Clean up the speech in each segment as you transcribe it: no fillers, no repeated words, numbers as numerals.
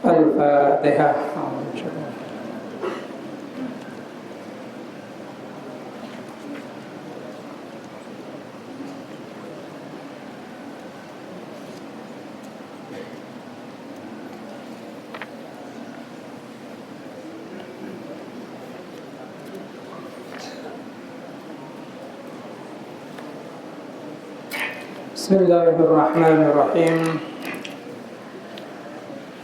Al-Fatihah. Bismillahirrahmanirrahim.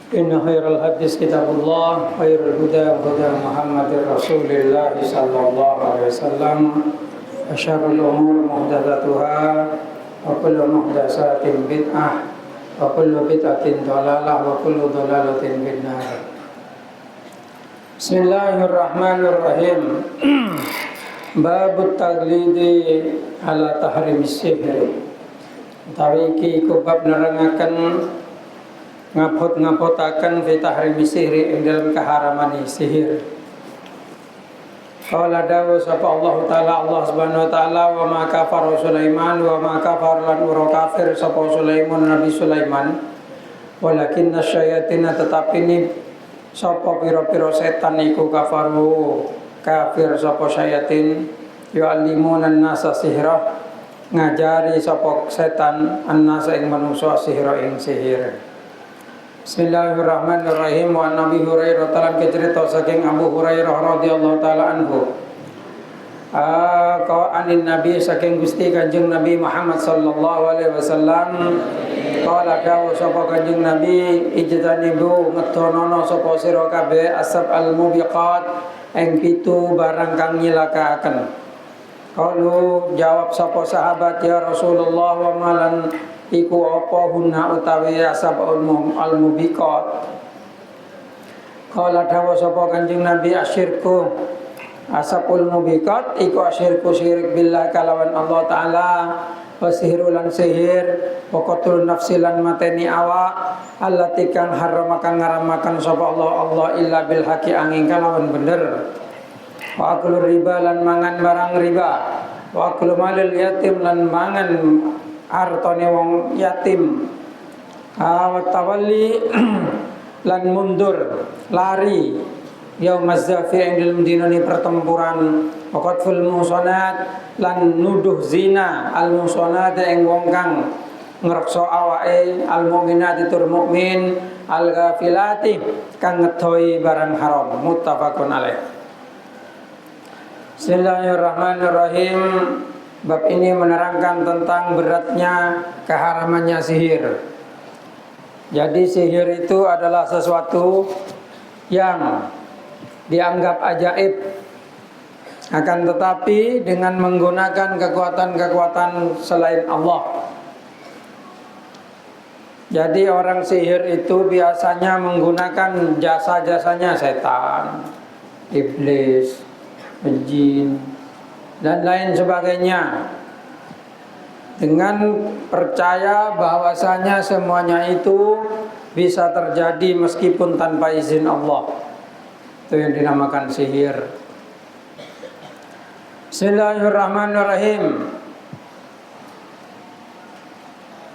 Inna khairal hadis kitabullah, khairul huda huda Muhammadir Rasulillah sallallahu alaihi wasallam. Wa syarrul umur muhdatsatuha wa kullu muhdatsatin bid'ah wa kullu bid'atin dhalalah wa kullu dhalalatin finnar. Bismillahirrahmanirrahim. Babut taglidi ala tahrimis sihri. Utawi iki iku bab nerangaken ngapot-ngapotaken fi tahrimi sihri ing dalam keharamani sihir. Qala dawu sapa Allah taala, Allah Subhanahu wa taala, wa ma kafara Sulaiman wa ma kafara lan ura kafir sapa Sulaiman Nabi Sulaiman, walakinna syayatin tetapi ni sapa pira-pira setan iku kafaru kafir sapa syayatin yu'allimuna an-nasa sihra, ngajari sapa setan an-nasa ing manungsa sihra ing sihir. Bismillahirrahmanirrahim. Wa Nabi Hurairah taala cerita saking Abu Hurairah radhiyallahu taala anhu. Anin Nabi saking Gusti Kanjeng Nabi Muhammad sallallahu alaihi wasallam. Qala dawu sapa Kanjeng Nabi, ijtanibu ngetonono sapa sira kabeh asab al-mubiqat ing pitu barang kang nyilakaaken. Qalu jawab sapa sahabat, ya Rasulullah, wa malan iku apa hunna utawi asab al-mubiqat. Qala dawu sapa Kanjeng Nabi, asyirku asabul mubiqat iku asyirku syirik billah kalawan Allah taala, wa sihru lan sihir, wa qatlun nafsi lan mateni awak, allati kang haram kang ngaramaken sapa Allah illa bil haqi angin kalawan bener. Wa aklu riba lan mangan barang riba, wa aklu malil yatim lan mangan hartane wong yatim, wa tawalli lan mundur lari yaumaz zafi ing dalem dinane pertempuran, wa qatful muhsanat lan nuduh zina al muhsanat ing wong kang ngrekso awake al mukminati tur mukmin al ghafilati kang ngedoi barang haram. Muttafaqun alaih. Bismillahirrahmanirrahim. Bab ini menerangkan tentang beratnya keharamannya sihir. Jadi sihir itu adalah sesuatu yang dianggap ajaib, akan tetapi dengan menggunakan kekuatan-kekuatan selain Allah. Jadi orang sihir itu biasanya menggunakan jasa-jasanya setan, iblis, jin, dan lain sebagainya, dengan percaya bahwasanya semuanya itu bisa terjadi meskipun tanpa izin Allah. Itu yang dinamakan sihir. Bismillahirrahmanirrahim.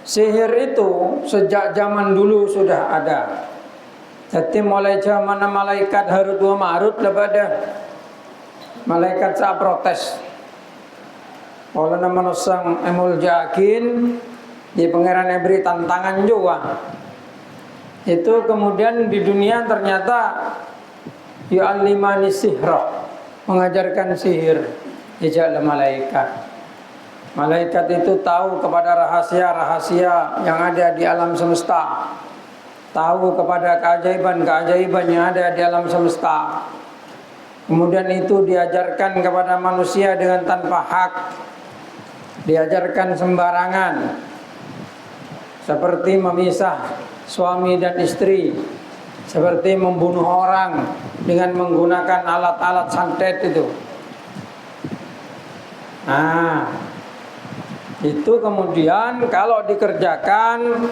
Sihir itu sejak zaman dulu sudah ada. Jadi mulai zaman malaikat Harut wa Marut lepada malaikat sa protes. Oleh nama sang emul jakin di pangeran beri tantangan juga. Itu kemudian di dunia ternyata yu'allimani sihra, mengajarkan sihir ijazah malaikat. Malaikat itu tahu kepada rahasia-rahasia yang ada di alam semesta, tahu kepada keajaiban-keajaiban yang ada di alam semesta. Kemudian itu diajarkan kepada manusia dengan tanpa hak, diajarkan sembarangan, seperti memisah suami dan istri, seperti membunuh orang dengan menggunakan alat-alat santet itu. Nah, itu kemudian kalau dikerjakan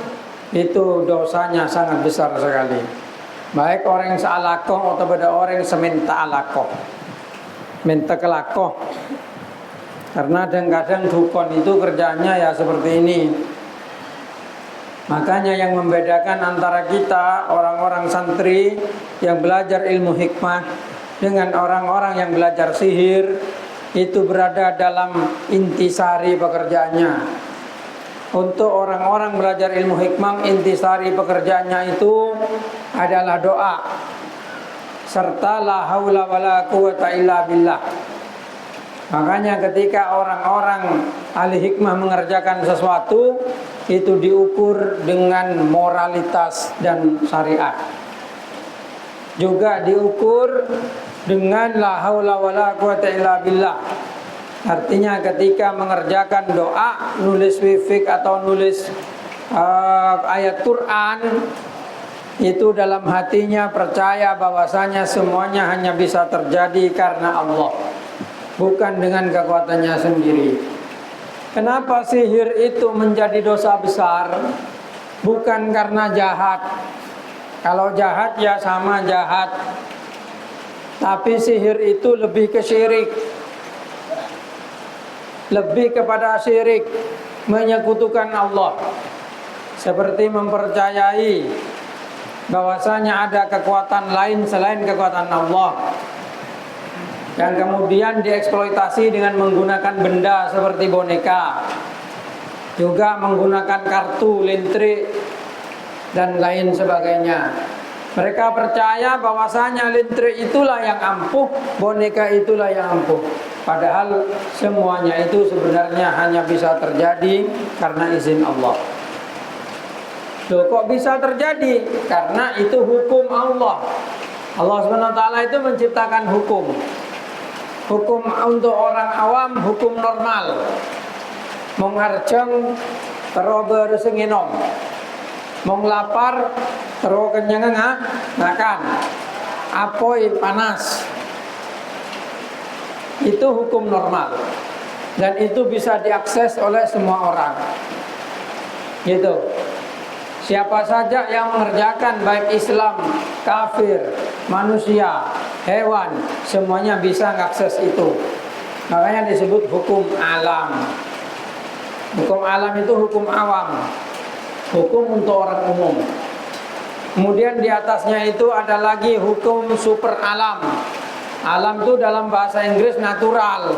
itu dosanya sangat besar sekali. Baik orang yang sealakoh atau pada orang yang seminta alakoh, minta kelakoh. Karena kadang-kadang dukun itu kerjanya ya seperti ini. Makanya yang membedakan antara kita orang-orang santri yang belajar ilmu hikmah dengan orang-orang yang belajar sihir itu berada dalam intisari pekerjaannya. Untuk orang-orang belajar ilmu hikmah, intisari pekerjaannya itu adalah doa serta la haula wala quwata illa billah. Makanya ketika orang-orang ahli hikmah mengerjakan sesuatu itu diukur dengan moralitas dan syariat. Juga diukur dengan la haula wala quwata illa billah. Artinya ketika mengerjakan doa, nulis wifik atau nulis ayat Quran, itu dalam hatinya percaya bahwasanya semuanya hanya bisa terjadi karena Allah, bukan dengan kekuatannya sendiri. Kenapa sihir itu menjadi dosa besar? Bukan karena jahat. Kalau jahat ya sama jahat. Tapi sihir itu lebih ke syirik. Lebih kepada syirik, menyekutukan Allah. Seperti mempercayai bahwasanya ada kekuatan lain selain kekuatan Allah, yang kemudian dieksploitasi dengan menggunakan benda seperti boneka, juga menggunakan kartu, lintrik, dan lain sebagainya. Mereka percaya bahwasanya lintrik itulah yang ampuh, boneka itulah yang ampuh. Padahal semuanya itu sebenarnya hanya bisa terjadi karena izin Allah. Loh, kok bisa terjadi? Karena itu hukum Allah. Allah SWT itu menciptakan hukum. Hukum untuk orang awam, hukum normal. Mong harjeng terus bersenginom, mong lapar terus kenyang makan, apoi panas. Itu hukum normal, dan itu bisa diakses oleh semua orang. Gitu. Siapa saja yang mengerjakan, baik Islam, kafir, manusia, hewan, semuanya bisa mengakses itu. Makanya disebut hukum alam. Hukum alam itu hukum awam, hukum untuk orang umum. Kemudian di atasnya itu ada lagi hukum super alam. Alam itu dalam bahasa Inggris natural.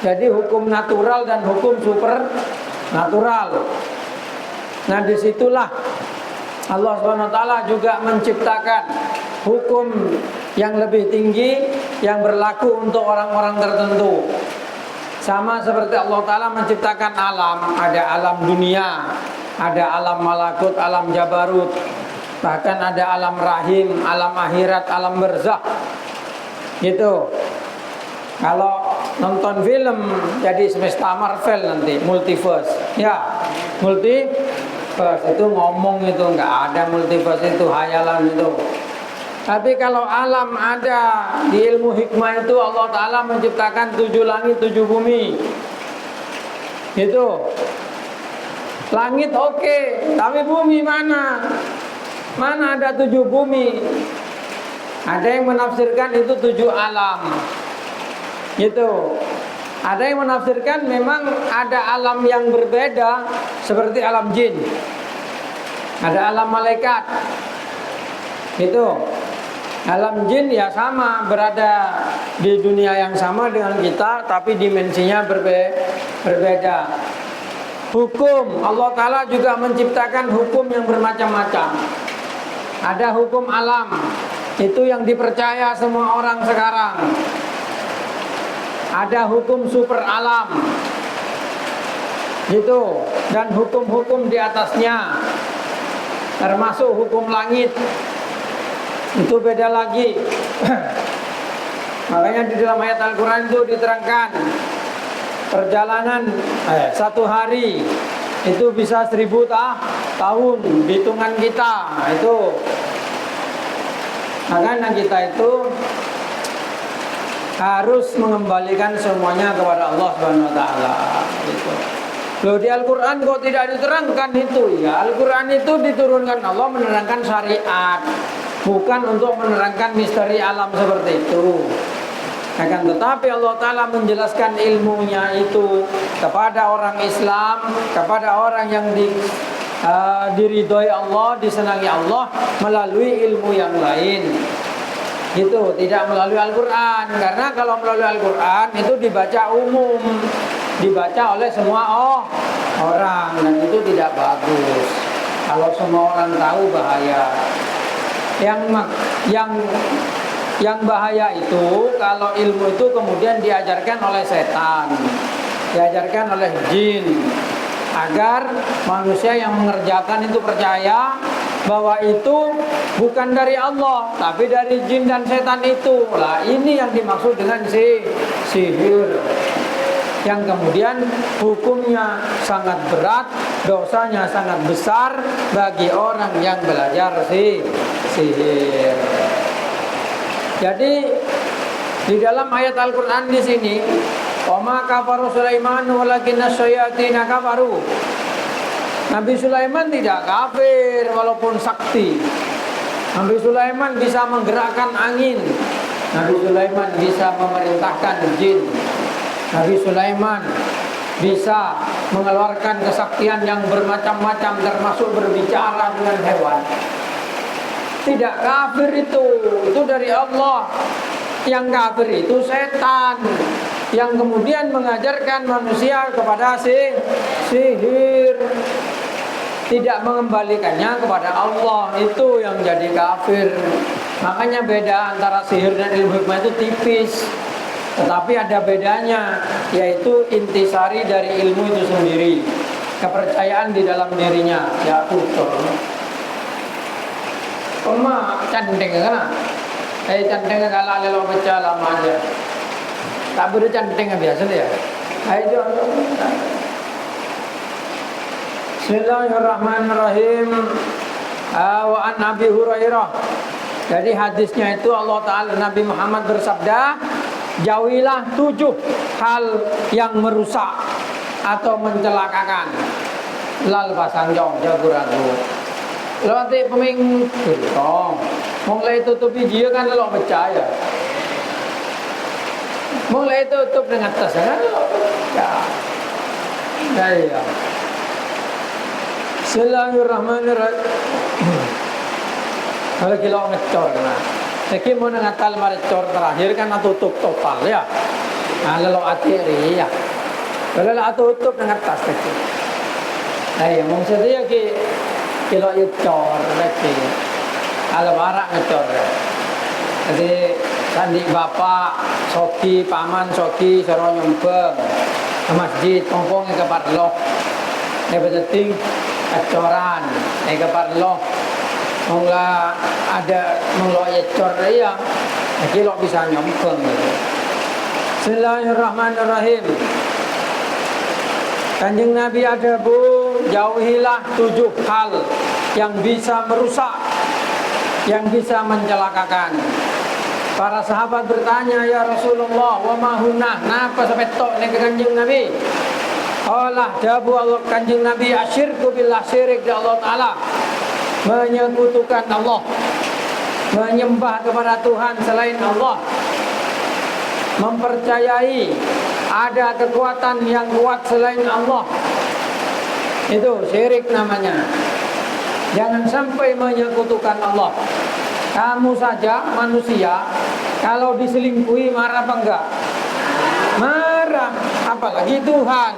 Jadi hukum natural dan hukum super natural. Nah, disitulah Allah SWT juga menciptakan hukum yang lebih tinggi yang berlaku untuk orang-orang tertentu. Sama seperti Allah Ta'ala menciptakan alam. Ada alam dunia, ada alam malakut, alam jabarut, bahkan ada alam rahim, alam akhirat, alam barzakh. Gitu. Kalau nonton film jadi semesta Marvel nanti, multiverse. Ya, multiverse itu ngomong itu, nggak ada multiverse itu, hayalan itu. Tapi kalau alam ada, di ilmu hikmah itu Allah Ta'ala menciptakan 7 langit, 7 bumi. Gitu. Langit oke, tapi bumi mana? Mana ada 7 bumi? Ada yang menafsirkan itu 7 alam. Gitu. Ada yang menafsirkan memang ada alam yang berbeda, seperti alam jin. Ada alam malaikat. Gitu. Alam jin ya sama, berada di dunia yang sama dengan kita, tapi dimensinya berbeda. Hukum, Allah Ta'ala juga menciptakan hukum yang bermacam-macam. Ada hukum alam, itu yang dipercaya semua orang sekarang. Ada hukum super alam, gitu. Dan hukum-hukum di atasnya, termasuk hukum langit, itu beda lagi. Makanya di dalam ayat Al-Quran itu diterangkan perjalanan 1 hari itu bisa 1000 tahun hitungan kita. Itu makanya kita itu harus mengembalikan semuanya kepada Allah Subhanahu wa taala. Gitu. Loh, di Al-Quran kok tidak diterangkan itu? Ya, Al-Quran itu diturunkan Allah menerangkan syariat, bukan untuk menerangkan misteri alam seperti itu. Akan tetapi Allah Ta'ala menjelaskan ilmunya itu kepada orang Islam, kepada orang yang diridhoi Allah, disenangi Allah melalui ilmu yang lain. Gitu, tidak melalui Al-Quran. Karena kalau melalui Al-Quran itu dibaca umum, dibaca oleh semua orang, dan itu tidak bagus. Kalau semua orang tahu bahaya. Yang bahaya itu kalau ilmu itu kemudian diajarkan oleh setan, diajarkan oleh jin, agar manusia yang mengerjakan itu percaya bahwa itu bukan dari Allah, tapi dari jin dan setan itu. Lah ini yang dimaksud dengan sihir, yang kemudian hukumnya sangat berat, dosanya sangat besar bagi orang yang belajar sihir. Jadi di dalam ayat Al-Quran di sini, wa ma kafaru Sulaiman walakinna syayatina kafaru. Nabi Sulaiman tidak kafir walaupun sakti. Nabi Sulaiman bisa menggerakkan angin. Nabi Sulaiman bisa memerintahkan jin. Nabi Sulaiman bisa mengeluarkan kesaktian yang bermacam-macam, termasuk berbicara dengan hewan. Tidak kafir itu dari Allah. Yang kafir itu setan, yang kemudian mengajarkan manusia kepada sihir, tidak mengembalikannya kepada Allah. Itu yang jadi kafir. Makanya beda antara sihir dan ilmu hikmah itu tipis, tetapi ada bedanya, yaitu intisari dari ilmu itu sendiri, kepercayaan di dalam dirinya. Ya betul. Candeng kan? Candeng kalau lelo baca lama aja. Tak boleh candeng biasa ya. Ayo. Bismillahirrahmanirrahim. Wa an Abi Hurairah. Jadi hadisnya itu Allah Ta'ala, Nabi Muhammad bersabda, jauhilah 7 hal yang merusak atau mencelakakan. Lal pasangjong jaguraku. Lewati peming bertong. Mulai tutup video kan lo percaya. Mulai tutup dengan tas kan lo percaya. Ya. Bismillahirrahmanirrahim. Kalau kita ngecor nah. Jadi mau ngatal maricor terakhir kan tutup total ya. Nah lalu akhiri ya. Kalau tutup dengan tas kecil. Nah ya maksudnya kilo ngecor lagi. Kalau barak ngecor ya. Jadi sandi bapak, soki, paman, soki, soro nyumbang ke masjid, kompongnya ke parloh. Betul acoran, ke parloh. Mula ada cor ya, jadi lo bisa nyumbang gitu. Bismillahirrahmanirrahim. Kanjeng Nabi ada jauhilah 7 hal yang bisa merusak, yang bisa mencelakakan. Para sahabat bertanya, ya Rasulullah, wa mahunah, napa sampai tok nek Kanjeng Nabi? Allah dabu Allah Kanjeng Nabi, asyirku billah, syirik di Allah Ta'ala, menyekutukan Allah, menyembah kepada Tuhan selain Allah, mempercayai ada kekuatan yang kuat selain Allah. Itu syirik namanya. Jangan sampai menyekutukan Allah. Kamu saja manusia, kalau diselingkuhi marah apa enggak? Marah, apalagi Tuhan.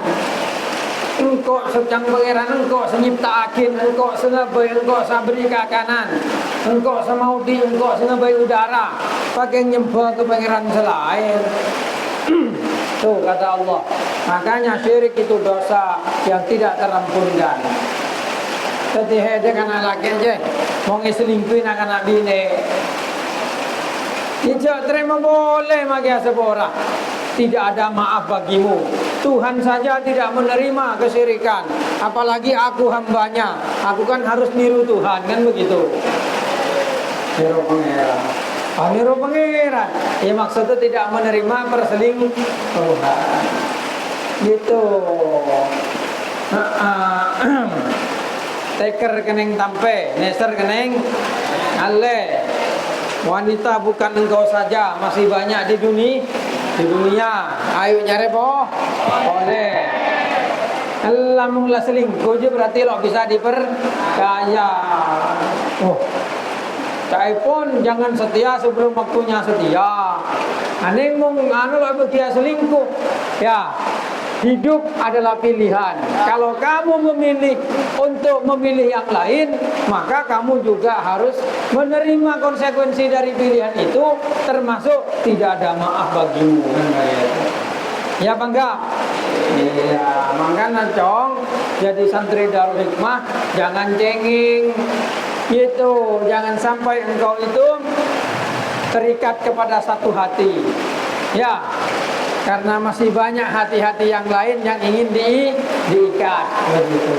Engkau secang pangeran, engkau senyipta akin, engkau sengabai, engkau sabri kakanan, engkau semaudi, engkau sengabai udara, pakai nyembah ke pangeran selain. Tuh kata Allah. Makanya syirik itu dosa yang tidak terampunkan. Jadi dia kan laki aja, mau ngeselingkuhin anak bini. Tidak terima boleh magi sepora. Tidak ada maaf bagimu. Tuhan saja tidak menerima kesyirikan, apalagi aku hambanya. Aku kan harus niru Tuhan, kan begitu. Niru pangeran. Niru pangeran. Ya maksudnya tidak menerima perselingkuhan. Gitu. Teker keneng tampe, neser keneng ale. Wanita bukan engkau saja, masih banyak di dunia. Ayo nyari po, boleh. Lamun lah selingkuh je berarti lo bisa dipercaya. Oh, cai pun jangan setia sebelum waktunya setia. Aneh mong anu lo dia selingkuh. Ya, hidup adalah pilihan. Kalau kamu memilih untuk memilih yang lain, maka kamu juga harus menerima konsekuensi dari pilihan itu, termasuk tidak ada maaf bagimu. Ya apa enggak? Iya, makanya cong jadi santri Darul Hikmah jangan cengeng gitu, jangan sampai engkau itu terikat kepada satu hati. Ya, karena masih banyak hati-hati yang lain yang ingin diikat begitu.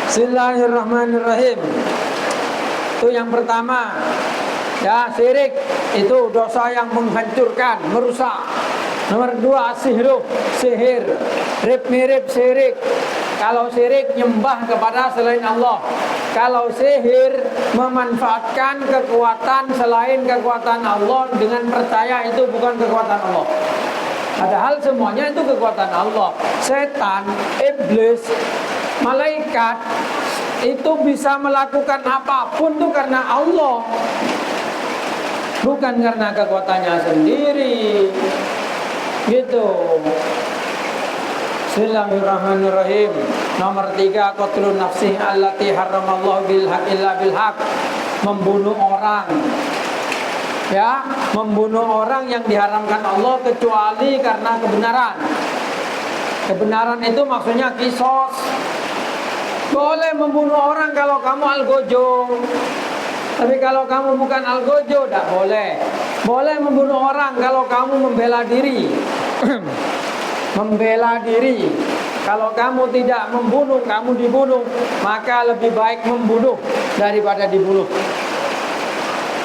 Bismillahirrahmanirrahim. Itu yang pertama. Ya, syirik itu dosa yang menghancurkan, merusak. Nomor 2, sihir. Mirip syirik. Kalau syirik nyembah kepada selain Allah. Kalau sihir memanfaatkan kekuatan selain kekuatan Allah dengan percaya itu bukan kekuatan Allah. Padahal semuanya itu kekuatan Allah. Setan, iblis, malaikat itu bisa melakukan apapun itu karena Allah, bukan karena kekuatannya sendiri. Gitu. Bismillahirrahmanirrahim. Nomor 3, qatlun nafsi allati haramallahu bil haqq illa bil haqq. Membunuh orang. Ya, membunuh orang yang diharamkan Allah kecuali karena kebenaran. Kebenaran itu maksudnya kisos. Boleh membunuh orang kalau kamu algojo. Tapi kalau kamu bukan algojo, tidak boleh. Boleh membunuh orang kalau kamu membela diri. Membela diri. Kalau kamu tidak membunuh, kamu dibunuh, maka lebih baik membunuh daripada dibunuh.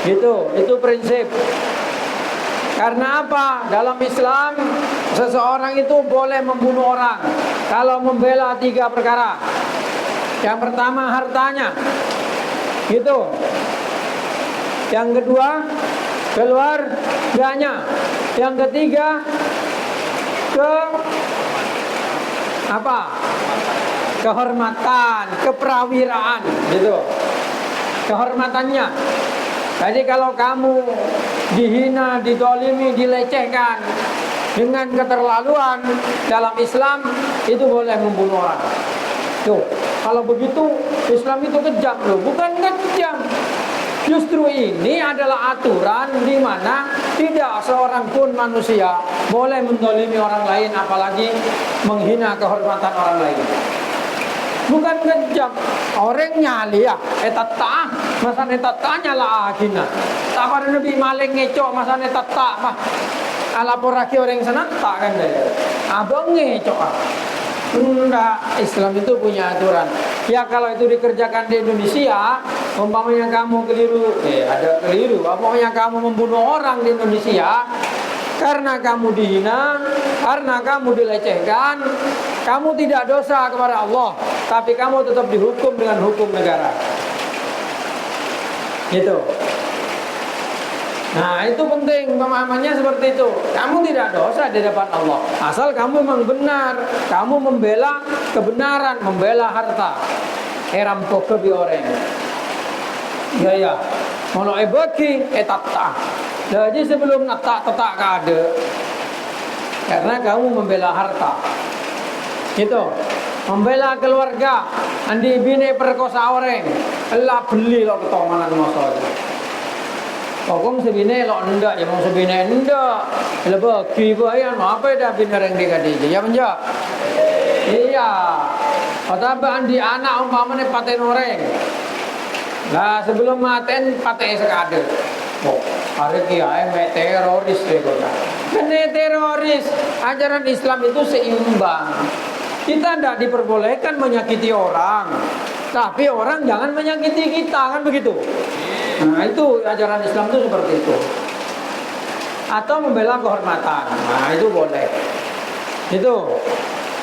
Gitu, itu prinsip. Karena apa? Dalam Islam, seseorang itu boleh membunuh orang kalau membela 3 perkara. Yang pertama, hartanya. Gitu. Yang kedua, keluarganya. Yang ketiga, kehormatan, keprawiraan, gitu. Kehormatannya. Jadi kalau kamu dihina, didolimi, dilecehkan dengan keterlaluan dalam Islam, itu boleh membunuh orang. Tuh, kalau begitu Islam itu kejam loh, bukan kejam. Justru ini adalah aturan di mana tidak seorang pun manusia boleh mendolimi orang lain, apalagi menghina kehormatan orang lain. Bukan kejam. Orang nyali ya, etata, masa etata nyala agina. Tak pada Nabi maling ngecok masa etata mah. Alapor lagi orang sana tak kan deh. Abang ngecok. Enggak, Islam itu punya aturan. Ya kalau itu dikerjakan di Indonesia, umpamanya kamu keliru, ada keliru. Umpamanya kamu membunuh orang di Indonesia, karena kamu dihina, karena kamu dilecehkan, kamu tidak dosa kepada Allah, tapi kamu tetap dihukum dengan hukum negara. Gitu. Nah itu penting pemahamannya seperti itu. Kamu tidak dosa di depan Allah asal kamu memang benar, kamu membela kebenaran, membela harta. Rampok ke orang. Ya. Kalau bagi etata. Jadi sebelum tak kade. Karena kamu membela harta. Gitu. Membela keluarga. Andi bine perkosa orang. Elah beli lo ketomanan masa itu. Pokok sebine lo ndak, ya mau sebine ndak. Lebih bayan apa dah bine yang dikati. Ya menjak. Iya. Patabaan di anak umpamanya paten orang. Lah sebelum maten paten sekade. Oh, hari kiai teroris deh kota. Kene teroris. Ajaran Islam itu seimbang. Kita tidak diperbolehkan menyakiti orang, tapi orang jangan menyakiti kita, kan begitu. Nah itu ajaran Islam itu seperti itu. Atau membela kehormatan, nah itu boleh. Itu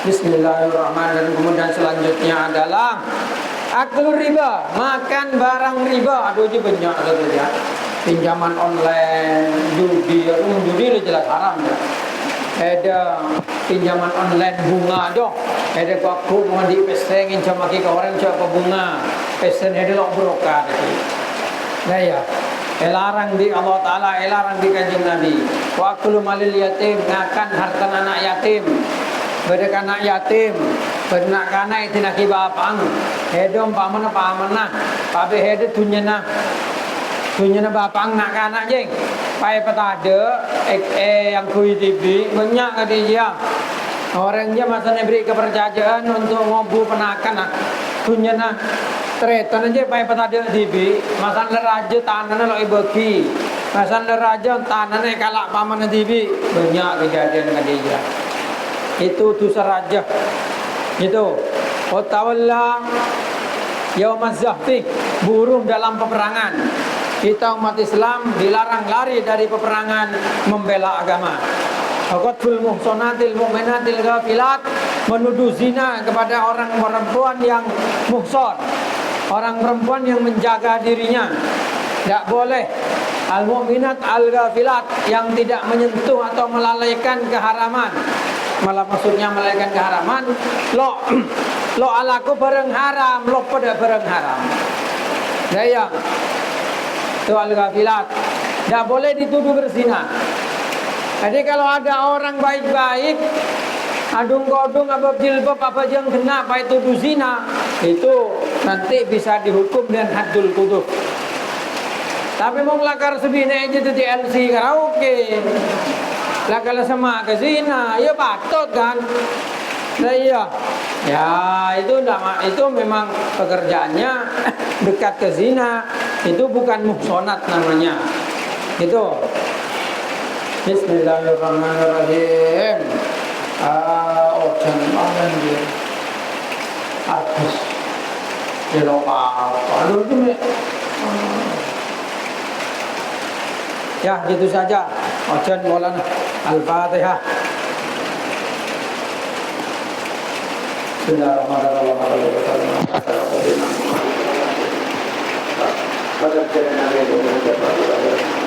Bismillahirrahmanirrahim. Kemudian selanjutnya adalah aklu riba, makan barang riba. Aduh itu banyak ya. Pinjaman online, judi, judi itu jelas haram ya. ada pinjaman online bunga doh, ada aku mau di pesengin cuma ke orang coba bunga, pesen ada lo brokat itu. Nah ya, elarang di Allah Taala, elarang di kanjeng Nabi. Wa akulu malil yatim, ngakan harta anak yatim. Beda anak yatim, beda kana itu nak bapang. Hedom pamana, pabe hede tunyana bapang nak kana jeng. Pai petade, yang kui tibi, banyak ke dia. Orangnya masa beri kepercayaan untuk ngobu penakan, tunyana tretan aja pai petade tibi. Masa raja tanahnya lo ibeki, masa raja tanahnya kalak paman tibi, banyak kejadian ke dia. Itu dosa raja, itu. Watawalla yaumaz zahfi, burung dalam peperangan. Kita umat Islam dilarang lari dari peperangan membela agama. Qatful muhsanatil mu'minatil ghafilat, menuduh zina kepada orang perempuan yang muhson, orang perempuan yang menjaga dirinya. Tidak boleh. Al-mu'minat al-ghafilat, yang tidak menyentuh atau melalaikan keharaman. Malah maksudnya melalaikan keharaman. Lo alaku bareng haram, lo pada bareng haram. Daya. Itu al-ghafilat. Tidak boleh dituduh berzina. Jadi kalau ada orang baik-baik, adung-kodung, apa jilbab, apa yang kena, apa itu zina, itu nanti bisa dihukum dengan haddul qudhuf. Tapi mau lakar sebina aja di LC karaoke, lah kalau sama ke zina, ya patut kan? Nah iya, ya itu memang pekerjaannya dekat ke zina, itu bukan muhsonat namanya. Itu. Bismillahirrahmanirrahim. Jangan makan dia. Habis. Jelok apa? Aduh itu. Ya, gitu saja. Ojan Maulana. Al-Fatihah. Bismillahirrahmanirrahim.